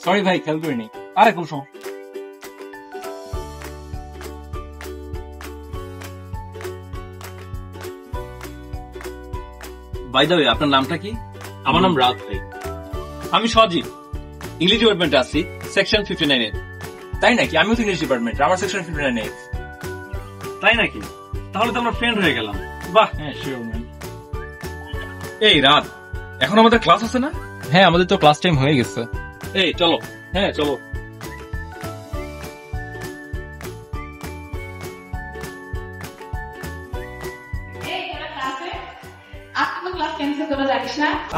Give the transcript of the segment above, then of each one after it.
Sorry ভাই, খেয়াল করিনি। আরে কোন সময় বাই দ্য ওয়ে, আপনার নামটা কি? আমার নাম রাত ভাই। আমি সজীব, ইংলিশ ডিপার্টমেন্টে আছি, সেকশন 59 এ। তাই নাকি? আমিও তো ইংলিশ ডিপার্টমেন্ট, আমার সেকশন 59 এ। তাই নাকি? তাহলে তো আমরা ফ্রেন্ড হয়ে গেলাম। বাহ, হ্যাঁ শিওর ম্যান। এই রাত, এখন আমাদের ক্লাস আছে না? হ্যাঁ, আমাদের তো ক্লাস টাইম হয়ে গেছে। এই চলো। হ্যাঁ চলো।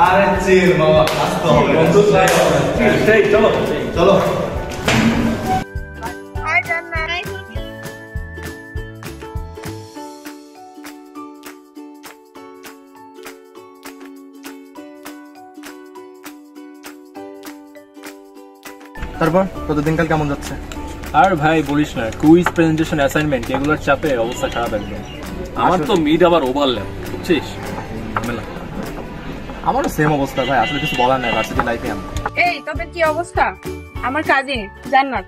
আরে চিল বাবা, ক্লাস তো হবে। চলো চলো। তারপর তোদের দিনকাল কেমন যাচ্ছে? আর ভাই বলিস না, কুইজ, প্রেজেন্টেশন, অ্যাসাইনমেন্ট এগুলোর চাপে অবস্থা খারাপ একদম। আমার তো মিড আবার ওভারল্যাপ, বুঝছিস? আমারও সেম অবস্থা ভাই, আসলে কিছু বলার নাই, ভার্সিটি লাইফে আমি। এই তবে কি অবস্থা? আমার কাজিন জান্নাত।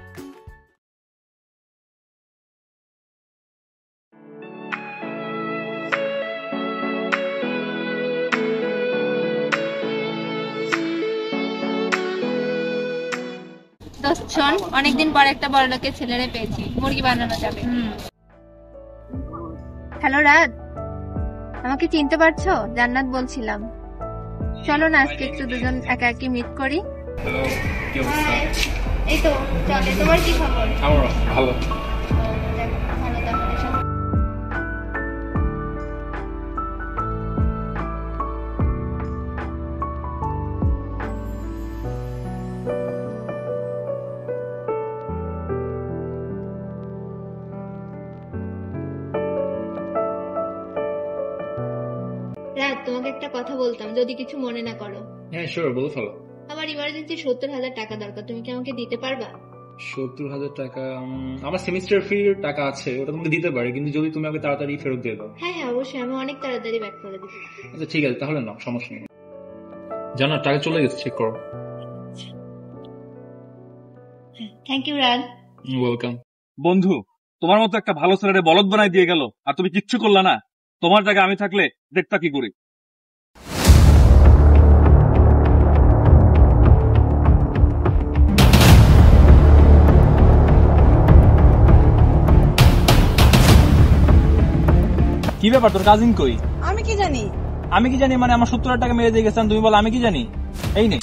দোস্ত শোন, অনেকদিন পর একটা বড়লোকের ছেলেরে পেয়েছি, মুরগি বানানো যাবে। হ্যালো রাত, আমাকে চিনতে পারছো? জান্নাত বলছিলাম। চলো না আজকে একটু দুজন একা একি মিট করি। এই তো চলে। তোমার কি খবর? আমার ভালো। ভালো তাহলে সব। রাত, তোমাকে একটা কথা বলতাম, যদি কিছু মনে না করো। হ্যাঁ শিওর, বলে ফেলো। আমার ইমার্জেন্সি 70,000 টাকা দরকার, তুমি কি আমাকে দিতে পারবা? 70,000 টাকা? আমার সেমিস্টার ফির টাকা আছে, ওটা তোমাকে দিতে পারি, কিন্তু যদি তুমি আমাকে তাড়াতাড়ি ফেরত দিয়ে দাও। হ্যাঁ হ্যাঁ অবশ্যই, আমি অনেক তাড়াতাড়ি ব্যাক করে দিবো। আচ্ছা ঠিক আছে, তাহলে নাও, সমস্যা নেই। জানো টাকা চলে গেছে, চেক করো। থ্যাংক ইউ রাত। ওয়েলকাম। বন্ধু, তোমার মতো একটা ভালো ছেলেরে বলদ বানাই দিয়ে গেল, আর তুমি কিচ্ছু করলা না। তোমার জায়গায় আমি থাকলে দেখতা কি করি। কি ব্যাপার, তোর কাজিন কই? আমি কি জানি? আমি কি জানি মানে? আমার 70,000 টাকা মেরে দিয়ে গেছেন, তুমি বলো আমি কি জানি? এই নে।